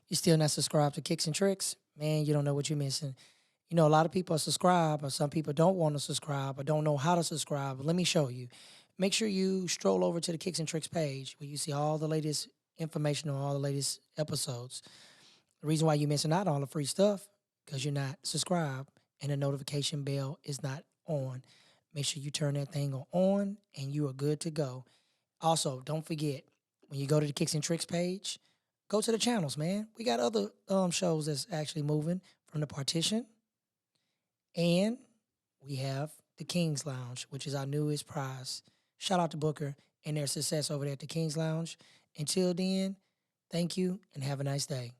You still not subscribed to Kickz and Trickz? Man, you don't know what you're missing. You know, a lot of people are subscribed, or some people don't want to subscribe or don't know how to subscribe. But let me show you. Make sure you stroll over to the Kickz and Trickz page where you see all the latest information on all the latest episodes. The reason why you're missing out on all the free stuff, because you're not subscribed and the notification bell is not on. Make sure you turn that thing on and you are good to go. Also, don't forget, when you go to the Kickz and Trickz page, go to the channels, man. We got other shows that's actually moving from the partition. And we have the King's Lounge, which is our newest prize. Shout out to Booker and their success over there at the King's Lounge. Until then, thank you and have a nice day.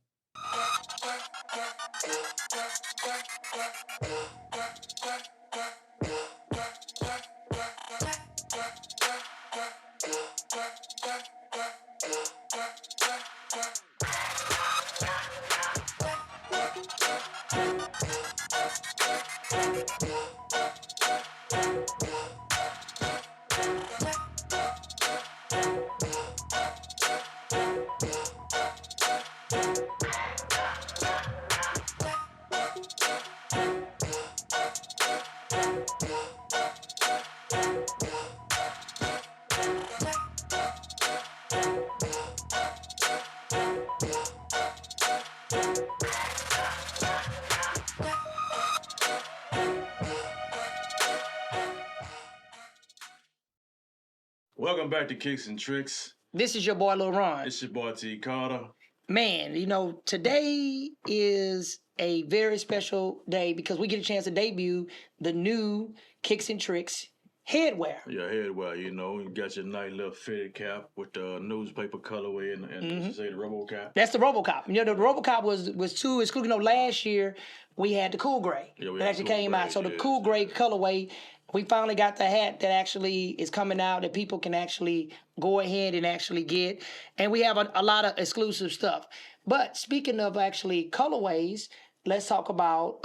Welcome back to Kickz and Trickz. This is your boy, Lil Ron. It's your boy, T. Carter. Man, you know, today is a very special day because we get a chance to debut the new Kickz and Trickz headwear. Yeah, headwear, you know. You got your nice little fitted cap with the newspaper colorway and you say the RoboCop. That's the RoboCop. You know, the RoboCop was two, excluding, you know, last year we had the Cool Gray. Yeah, that actually came out. So the Cool Gray colorway, we finally got the hat that actually is coming out that people can actually go ahead and actually get. And we have a lot of exclusive stuff. But speaking of actually colorways, let's talk about,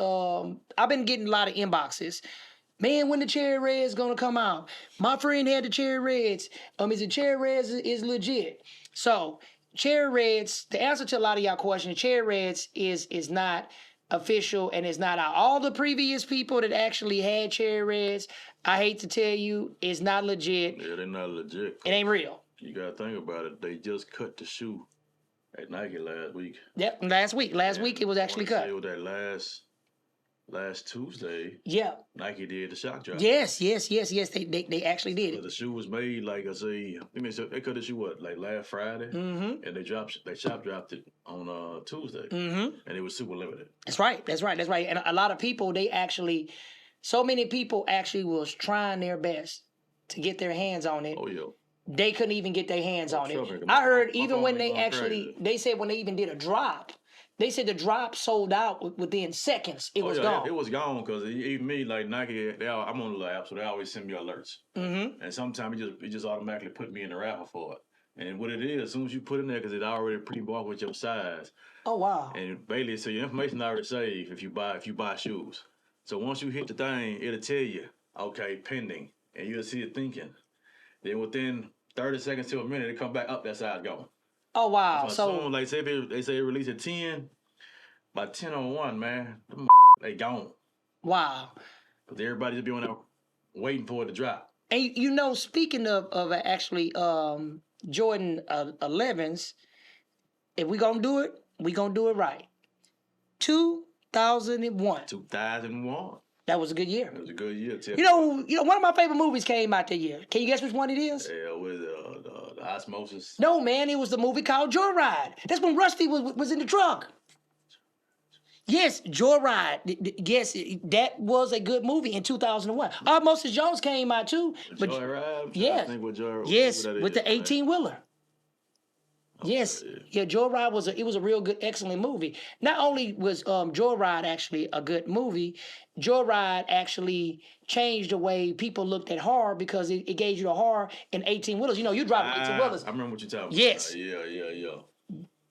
I've been getting a lot of inboxes. Man, when the Cherry Red's gonna come out? My friend had the Cherry Reds. Is the Cherry Reds is legit? So Cherry Reds, the answer to a lot of y'all questions, Cherry Reds is not official and it's not out. All the previous people that actually had Cherry Reds, I hate to tell you, it's not legit. Yeah, they're not legit. It ain't real. You gotta think about it. They just cut the shoe at Nike last week. Yep, last week. Last week it was actually cut. It was that last Tuesday. Yeah. Nike did the shock drop. Yes. They actually did it. The shoe was made like so they cut the shoe like last Friday, and they shop dropped it on Tuesday, and it was super limited. That's right. And a lot of people, so many people actually was trying their best to get their hands on it. Oh yeah. They couldn't even get their hands on it. I heard even when they said when they even did a drop, they said the drop sold out within seconds. It was gone. It was gone because even me, like Nike, I'm on the app, so they always send me alerts. And sometimes it just automatically put me in the raffle for it. And what it is, as soon as you put in there, because it already pre-bought with your size. Oh wow! And basically, so your information already saved if you buy shoes. So once you hit the thing, it'll tell you, okay, pending, and you'll see it thinking. Then within 30 seconds to a minute, it come back up. That size gone. Oh wow! So like say they say it release at 10, by 10:01, man, them they gone. Wow! Because everybody just be on there waiting for it to drop. And you know, speaking of actually Jordan 11s, if we gonna do it, we gonna do it right. 2001. 2001. That was a good year. It was a good year. You know, one of my favorite movies came out that year. Can you guess which one it is? Yeah, with the Osmosis. No, man, it was the movie called Joyride. That's when Rusty was in the trunk. Yes, Joyride. Yes, that was a good movie in 2001. Osmosis Jones came out too. But Joyride? Yeah. Yes, with the 18-wheeler. Yes, yeah, Joyride was a real good, excellent movie. Not only was Joyride actually a good movie, Joyride actually changed the way people looked at horror because it gave you the horror in 18-wheelers. You know, you drive 18-wheelers. I remember what you're talking about. Yes. Yeah.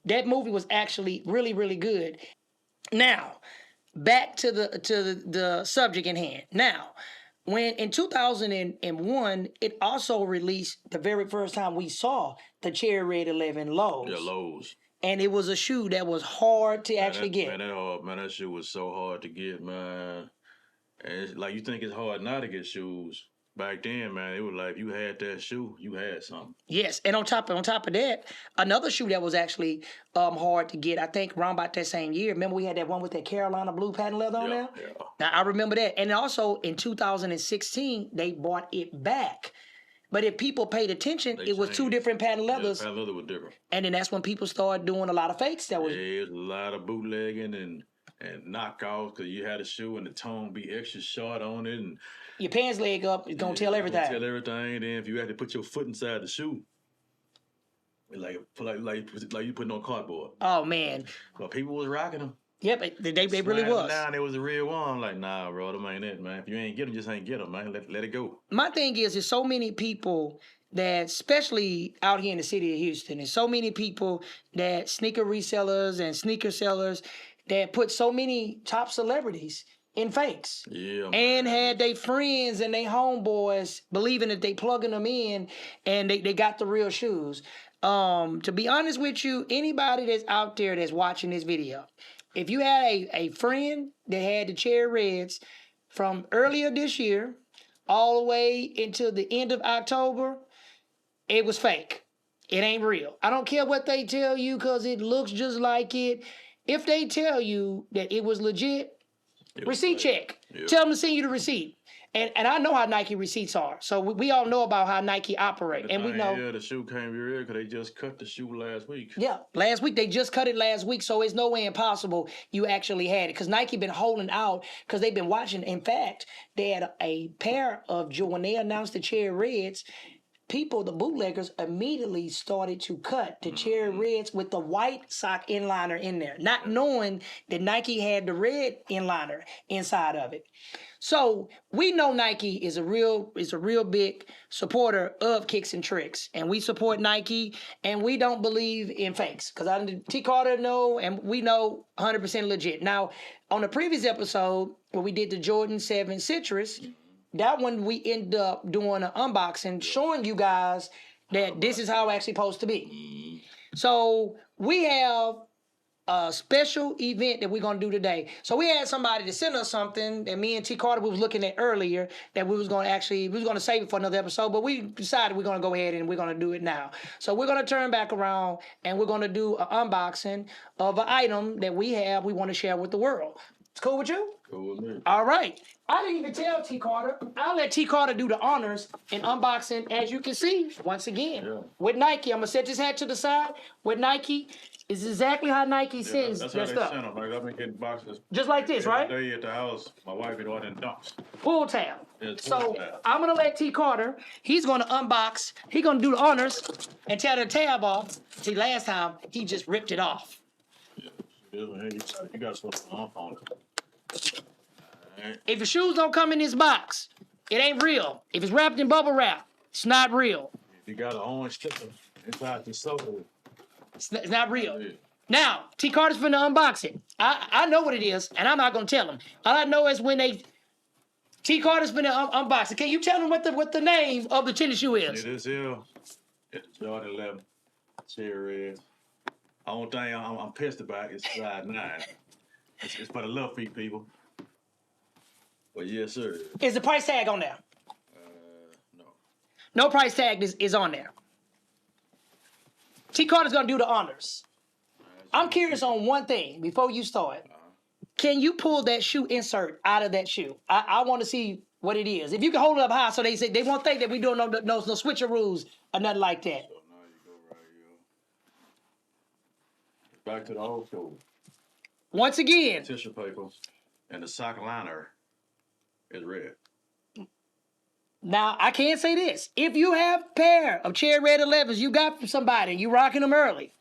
That movie was actually really, really good. Now, back to the subject in hand. Now, when in 2001, it also released the very first time we saw the Cherry Red 11 Lows. Yeah, Lows. and it was a shoe that was hard to actually get. Man, that shoe was so hard to get, man. And it's like you think it's hard not to get shoes. Back then, man, it was like if you had that shoe, you had something. Yes, and on top of that, another shoe that was actually hard to get. I think around about that same year. Remember we had that one with that Carolina blue patent leather on there. Yeah. Now I remember that, and also in 2016 they bought it back. But if people paid attention, it was two different patent leathers. Patent leather was different. And then that's when people started doing a lot of fakes. That was a lot of bootlegging and knockouts because you had a shoe and the tone be extra short on it and your pants leg up is gonna tell everything. Tell everything. Then if you had to put your foot inside the shoe, like you putting on cardboard. Oh man! But people was rocking them. Yep, they really was. Now it was a real one. I'm like, nah, bro, them ain't it, man. If you ain't get them, just ain't get them, man. Let it go. My thing is, there's so many people that, especially out here in the city of Houston, and so many people that sneaker resellers and sneaker sellers that put so many top celebrities in fakes. Yeah. And had their friends and their homeboys believing that they plugging them in and they got the real shoes. To be honest with you, anybody that's out there that's watching this video, if you had a friend that had the cherry reds from earlier this year all the way until the end of October, it was fake. It ain't real. I don't care what they tell you because it looks just like it. If they tell you that it was legit, receipt check. Yep. Tell them to send you the receipt. And I know how Nike receipts are. So we all know about how Nike operate. And we know. Yeah, the shoe can't be real because they just cut the shoe last week. Yeah, last week. They just cut it last week. So it's no way impossible you actually had it. Because Nike been holding out because they've been watching. In fact, they had a pair of, when they announced the cherry reds, people, the bootleggers, immediately started to cut the cherry reds with the white sock inliner in there, not knowing that Nike had the red inliner inside of it. So we know Nike is a real big supporter of Kickz and Trickz, and we support Nike, and we don't believe in fakes because T. Carter know, and we know 100% legit. Now, on the previous episode where we did the Jordan 7 Citrus, that one we ended up doing an unboxing, showing you guys that this is how it's actually supposed to be. So we have a special event that we're gonna do today. So we had somebody to send us something that me and T. Carter we was looking at earlier that we was gonna save it for another episode, but we decided we're gonna go ahead and we're gonna do it now. So we're gonna turn back around and we're gonna do an unboxing of an item that we want to share with the world. It's cool with you? Cool with me. All right. I didn't even tell T. Carter. I'll let T. Carter do the honors in unboxing, as you can see, once again, with Nike. I'm going to set this hat to the side. With Nike, it's exactly how Nike sends that's their how stuff. they send them. Like, I've been getting boxes. Just like this, right? Every day at the house, my wife be ordering dunks. Pull tab. Yeah, So tab. I'm going to let T. Carter, he's going to unbox. He's going to do the honors and tear the tab off. See, last time, he just ripped it off. Yeah, you got to put on it. Right. If your shoes don't come in this box, it ain't real. If it's wrapped in bubble wrap, it's not real. If you got an orange sticker inside the soda, it's not real. Yeah. Now, T. Carter's finna unbox it. I know what it is, and I'm not gonna tell him. All I know is when T. Carter's finna unbox it. Can you tell him what the name of the tennis shoe is? It is here. It's Jordan 11. Cherry red. Only thing I'm pissed about is size 9. It's for the love feet people. But yes, sir. Is the price tag on there? No. No price tag is on there. T. Carter's gonna do the honors. I'm curious on one thing before you start. Can you pull that shoe insert out of that shoe? I want to see what it is. If you can hold it up high so they won't think that we doing no switcheroos or nothing like that. So now you go right here. Back to the old school. Once again. Tissue paper and the sock liner is red. Now, I can't say this. If you have a pair of cherry red 11s you got from somebody and you rocking them early,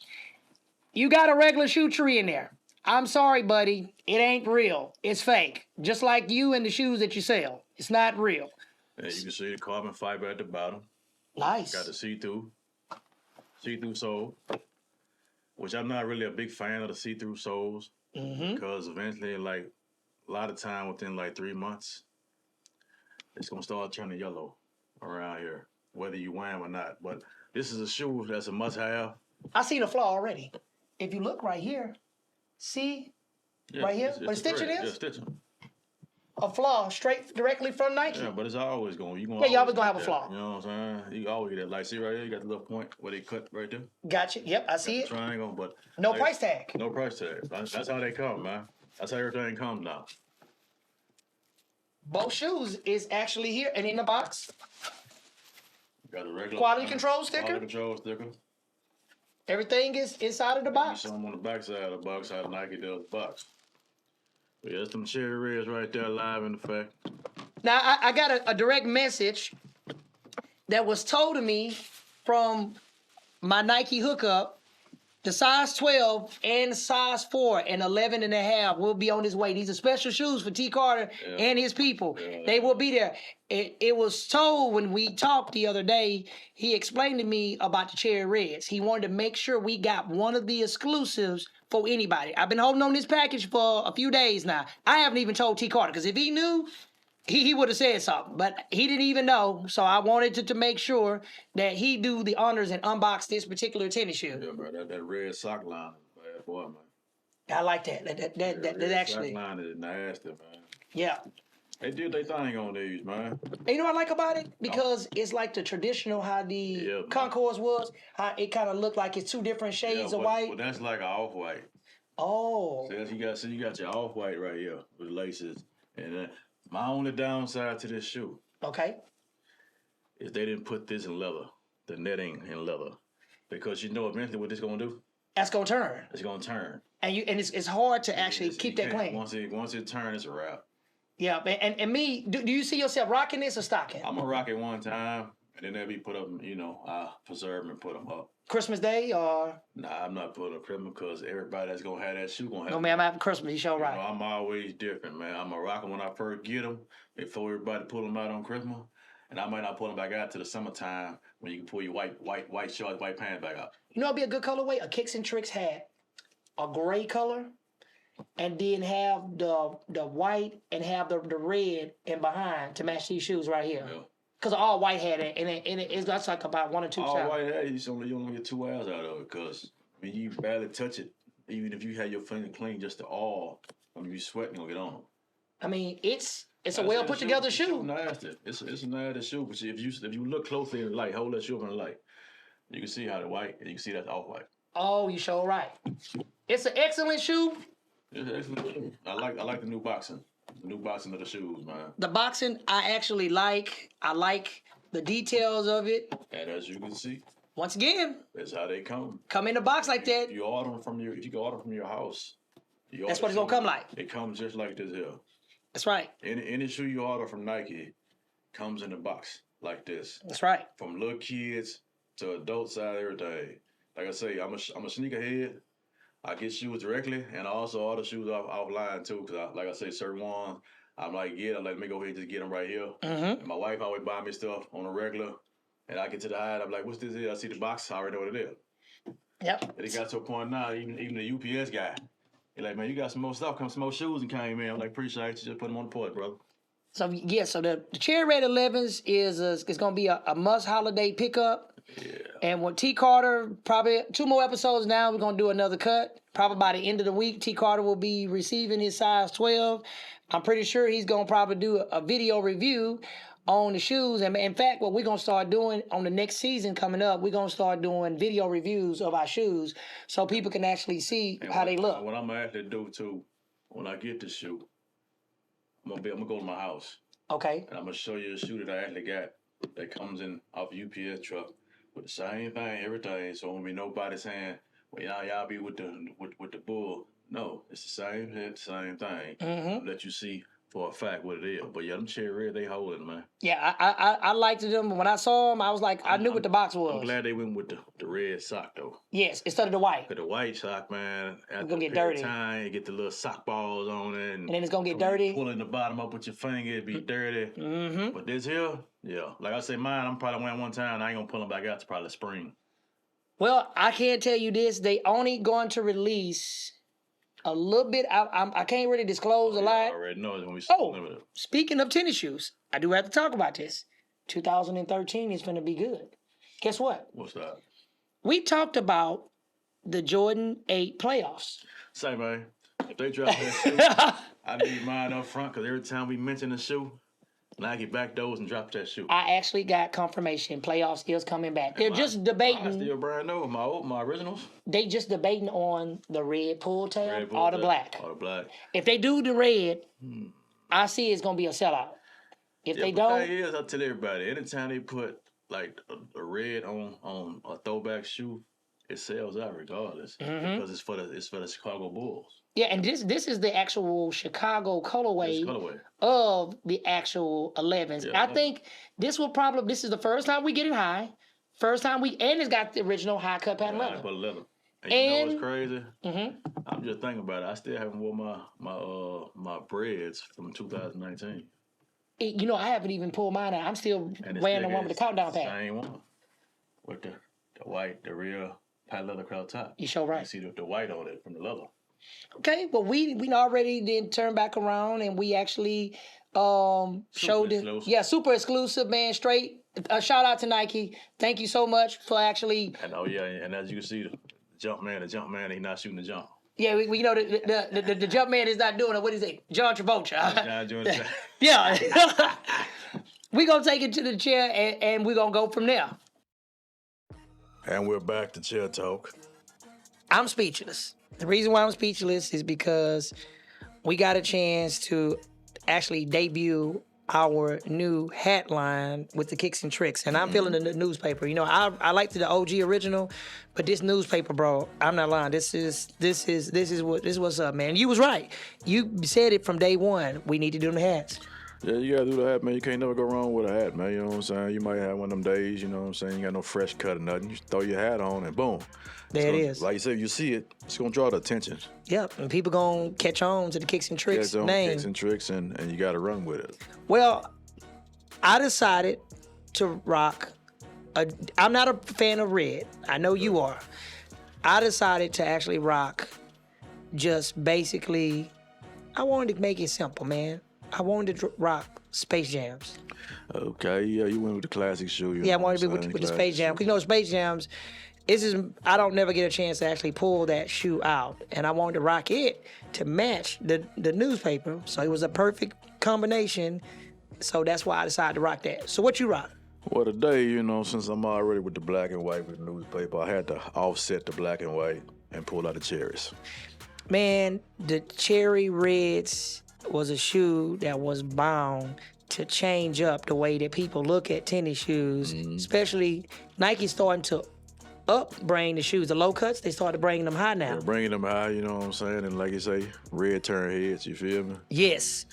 you got a regular shoe tree in there. I'm sorry, buddy. It ain't real. It's fake. Just like you and the shoes that you sell. It's not real. And you can see the carbon fiber at the bottom. Nice. Got the see-through sole, which I'm not really a big fan of the see-through soles because eventually, like a lot of time within like 3 months, it's gonna start turning yellow around here, whether you wear them or not. But this is a shoe that's a must-have. I seen a flaw already. if you look right here, see Yeah, right here it's where the stitching thread. is? Yeah, stitching. A flaw straight directly from Nike. Yeah, but it's always going. Yeah, you always gonna have a get flaw. that. You know what I'm saying? You always get that. Like, see right here, you got the little point where they cut right there. Gotcha. Yep, I see Got it. the triangle, but No like, price tag. no price tag. That's how they come, man. That's how everything comes now. Both shoes is actually here and in the box. Got a regular Quality control sticker. Quality control sticker. Everything is inside of the You box. saw them on the back side of the box, how Nike does the box. But yeah, that's them cherry reds right there, live in effect. Now, I got a direct message that was told to me from my Nike hookup. The size 12 and size 4 and 11 and a half will be on his way. These are special shoes for T. Carter and his people. Yeah. They will be there. It was told when we talked the other day, he explained to me about the cherry reds. He wanted to make sure we got one of the exclusives for anybody. I've been holding on this package for a few days now. I haven't even told T. Carter because if he knew, he would have said something, but he didn't even know. So I wanted to make sure that he do the honors and unbox this particular tennis shoe. Yeah, bro, that red sock line is bad boy, man. I like that. That actually. Sock line is nasty, man. Yeah. They did their thing on these, man. And you know what I like about it? Because it's like the traditional how the Concourse was, how it kind of looked like it's two different shades of white. But that's like an off-white. Oh. So you got your off-white right here with laces. And my only downside to this shoe Okay. is they didn't put this in leather, the netting in leather. Because you know eventually what this going to do? That's going to turn. It's going to turn. And it's hard to actually keep that clean. Once it turns, it's a wrap. Yeah, and me, do you see yourself rocking this or stocking? I'm going to rock it one time, and then they'll be put up, I preserve them and put them up. Christmas Day or? Nah, I'm not putting up Christmas because everybody that's going to have that shoe going to have No, man, I'm having Christmas. You sure right. I'm always different, man. I'm going to rock them when I first get them before everybody pull them out on Christmas. And I might not pull them back out to the summertime when you can pull your white shorts, white pants back out. You know it'd be a good colorway? A Kickz Trickz hat, a gray color, and then have the white and have the red in behind to match these shoes right here. Yeah. Because all white hat and it's that's like about 1 or 2 all shots. white hat, you only get 2 hours out of it because you barely touch it. Even if you had your finger clean, just the all, you sweating, you'll get on them. I mean, it's a well put together shoe. Nasty. It's a nasty shoe. But if you look closely in the light, hold that shoe up in the light, you can see how the white and you can see that's off white. Oh, you sure right. It's an excellent shoe. It's an excellent shoe. I like the new boxing. The new boxing of the shoes, man. The boxing I actually like. I like the details of it. And as you can see, once again, that's how they come. Come in a box like that. If you can order from your house, that's what it's gonna come like. It comes just like this here. That's right. Any shoe you order from Nike comes in a box like this. That's right. From little kids to adult size, everything. Like I say, I'm a sneakerhead. I get shoes directly, and I also order shoes offline too. Cause like I say, certain ones I'm like, let me go ahead and just get them right here. Mm-hmm. And my wife always buy me stuff on a regular, and I get to the hide, I'm like, what's this here? I see the box, I already know what it is. Yep. And it got to a point now, even the UPS guy, he's like, man, you got some more stuff, some more shoes and came in. I'm like, appreciate you, just put them on the porch, brother. So yeah, so the Cherry Red 11s is gonna be a must holiday pickup. Yeah. And with T. Carter, probably 2 more episodes now, we're going to do another cut. Probably by the end of the week, T. Carter will be receiving his size 12. I'm pretty sure he's going to probably do a video review on the shoes. And in fact, what we're going to start doing on the next season coming up, we're going to start doing video reviews of our shoes so people can actually see how they look. What I'm going to actually do, too, when I get the shoe, I'm going to go to my house. Okay. And I'm going to show you a shoe that I actually got that comes in off a UPS truck. With the same thing, everything. So when nobody saying, well, y'all be with the bull. No, it's the same thing. Mm-hmm. Let you see for a fact what it is. But yeah, them cherry red, they holding, man. Yeah, I liked them. When I saw them, I was like, I knew what the box was. I'm glad they went with the red sock, though. Yes, instead of the white. Because the white sock, man, after gonna get a period dirty. of time, you get the little sock balls on it. And then it's going to get dirty. Pulling the bottom up with your finger, it be dirty. Mm-hmm. But this here, yeah. Like I say, mine, I'm probably wearing one time, and I ain't going to pull them back out to probably spring. Well, I can't tell you this. They only going to release a little bit. I can't really disclose a lot. I already know it's going to be limited. Speaking of tennis shoes, I do have to talk about this. 2013 is going to be good. Guess what? What's that? We talked about the Jordan 8 playoffs. Say, man, if they drop that shoe, I need mine up front because every time we mention the shoe, Nike backdoors and drop that shoe. I actually got confirmation. Playoffs is coming back. They're just debating. I still brand new. My originals. They just debating on the red pull tab or the black. Or the black. If they do the red, I see it's gonna be a sellout. If they don't, the thing is, I tell everybody, anytime they put like a red on a throwback shoe, it sells out regardless because it's for the Chicago Bulls. Yeah, and this is the actual Chicago colorway of the actual 11s. Yeah, I think this is the first time we get it high. First time and it's got the original high cut pattern leather. But leather. And you know what's crazy? I'm just thinking about it. I still haven't worn my breads from 2019. You know, I haven't even pulled mine out. I'm still wearing the one with the countdown pad. Same one. With the white, the real patent leather crowd top. You sure right. You see the white on it from the leather. Okay, well we already did turn back around and we actually showed it. Yeah, super exclusive, man. Straight. Shout out to Nike. Thank you so much for actually. And and as you can see, the jump man, he's not shooting the jump. Yeah, we know the jump man is not doing it. What is it? John Travolta. Not doing it. Yeah. We're going to take it to the chair and we're going to go from there. And we're back to Chair Talk. I'm speechless. The reason why I'm speechless is because we got a chance to actually debut our new hat line with the Kickz Trickz, and I'm feeling the newspaper. You know, I liked the OG original, but this newspaper, bro, I'm not lying. This is what's up, man. You was right. You said it from day one. We need to do the hats. Yeah, you gotta do the hat, man. You can't never go wrong with a hat, man. You know what I'm saying? You might have one of them days, you know what I'm saying? You got no fresh cut or nothing. You throw your hat on and boom. There it is. Like you said, you see it, it's gonna draw the attention. Yep, and people gonna catch on to the Kickz Trickz name. Kickz Trickz, and you gotta run with it. Well, I decided to rock. I'm not a fan of red. I know you are. I decided to actually rock just basically, I wanted to make it simple, man. I wanted to rock Space Jams. Okay, yeah, you went with the classic shoe. Yeah, I wanted to be with the Space Jam. Because, you know, Space Jams, I don't never get a chance to actually pull that shoe out. And I wanted to rock it to match the newspaper. So it was a perfect combination. So that's why I decided to rock that. So what you rock? Well, today, you know, since I'm already with the black and white with the newspaper, I had to offset the black and white and pull out the cherries. Man, the cherry reds was a shoe that was bound to change up the way that people look at tennis shoes, especially Nike starting to bring the shoes. The low cuts, they started bringing them high now. They're bringing them high, you know what I'm saying? And like you say, red turn heads, you feel me? Yes.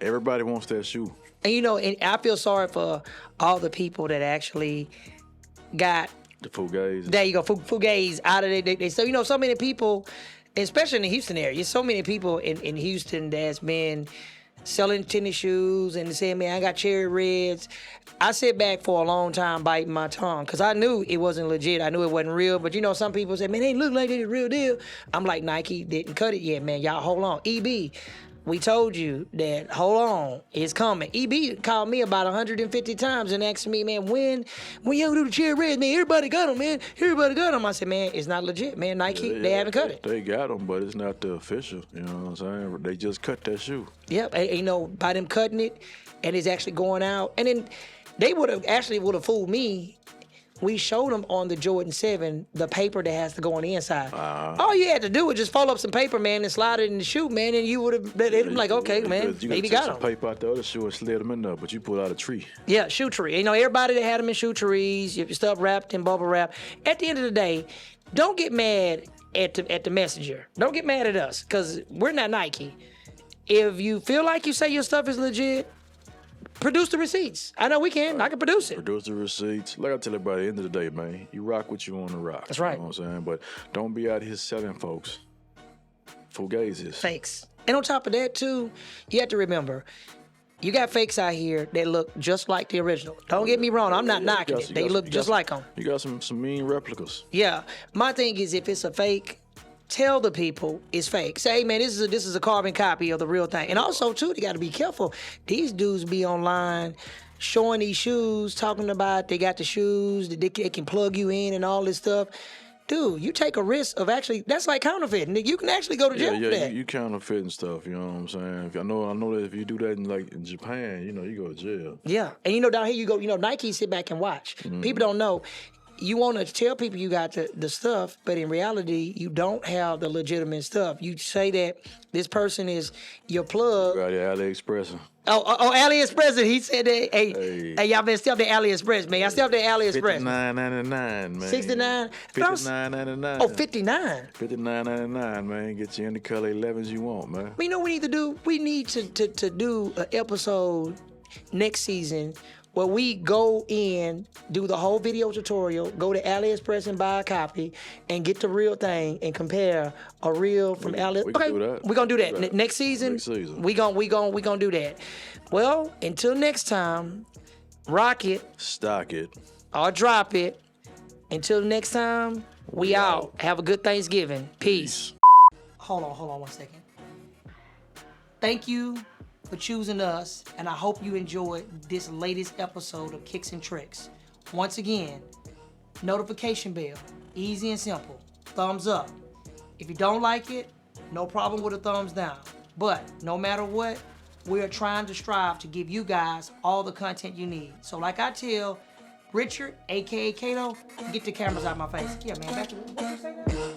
Everybody wants that shoe. And you know, and I feel sorry for all the people that actually got the fugazi. There you go, fugazi out of it. So you know, so many people, especially in the Houston area, so many people in Houston that's been selling tennis shoes and saying, man, I got cherry reds. I sit back for a long time biting my tongue because I knew it wasn't legit. I knew it wasn't real. But you know, some people say, man, they look like they the real deal. I'm like, Nike didn't cut it yet, man. Y'all hold on. EB, we told you that, hold on, it's coming. EB called me about 150 times and asked me, man, when you do the cherry reds, man, everybody got them, man. Everybody got them. I said, man, it's not legit, man. Nike, they haven't cut it. They got them, but it's not the official, you know what I'm saying? They just cut that shoe. Yep, and, you know, by them cutting it, and it's actually going out. And then they would have fooled me. We showed them on the Jordan 7 the paper that has to go on the inside. All you had to do was just fold up some paper, man, and slide it in the shoe, man, and you would have been like, okay, man, maybe got them. You paper out the other shoe and slid them in there, but you pulled out a tree. Yeah, shoe tree. You know, everybody that had them in shoe trees, your stuff wrapped in bubble wrap. At the end of the day, don't get mad at the messenger. Don't get mad at us, because we're not Nike. If you feel like you say your stuff is legit, produce the receipts. I know we can. I can produce it. Produce the receipts. Like I tell everybody, at the end of the day, man, you rock what you want to rock. That's right. You know what I'm saying? But don't be out here selling folks fugazis. Fakes. And on top of that, too, you have to remember, you got fakes out here that look just like the original. Don't get me wrong. I'm not knocking it. They look just like them. You got some mean replicas. Yeah. My thing is, if it's a fake, tell the people it's fake. Say, hey, man, this is a carbon copy of the real thing. And also, too, they got to be careful. These dudes be online showing these shoes, talking about they got the shoes, that they can plug you in and all this stuff. dude, you take a risk of actually, that's like counterfeiting. You can actually go to jail for that. You counterfeiting stuff, you know what I'm saying? I know that if you do that in Japan, you go to jail. Yeah, and down here you go, Nike sit back and watch. People don't know. You want to tell people you got the stuff, but in reality, you don't have the legitimate stuff. You say that this person is your plug. Right, AliExpress. Oh, AliExpress. He said that. Hey, y'all been still the AliExpress, man. Y'all still the AliExpress. $59.99, man. 69. $59.99. Oh, 59. $59.99, man. Get you any color 11s you want, man. You know what we need to do? We need to do an episode next season where we go in, do the whole video tutorial, go to AliExpress and buy a copy, and get the real thing and compare a real from AliExpress. Okay, do that. We're gonna do that next season. We gonna do that. Well, until next time, rock it, stock it, or drop it. Until next time, we out. Have a good Thanksgiving. Peace. Hold on 1 second. Thank you for choosing us, and I hope you enjoyed this latest episode of Kickz and Trickz. Once again, notification bell, easy and simple, thumbs up. If you don't like it, no problem with a thumbs down. But no matter what, we are trying to strive to give you guys all the content you need. So like I tell Richard, aka Kato, get the cameras out of my face. Yeah, man, back to what you say now?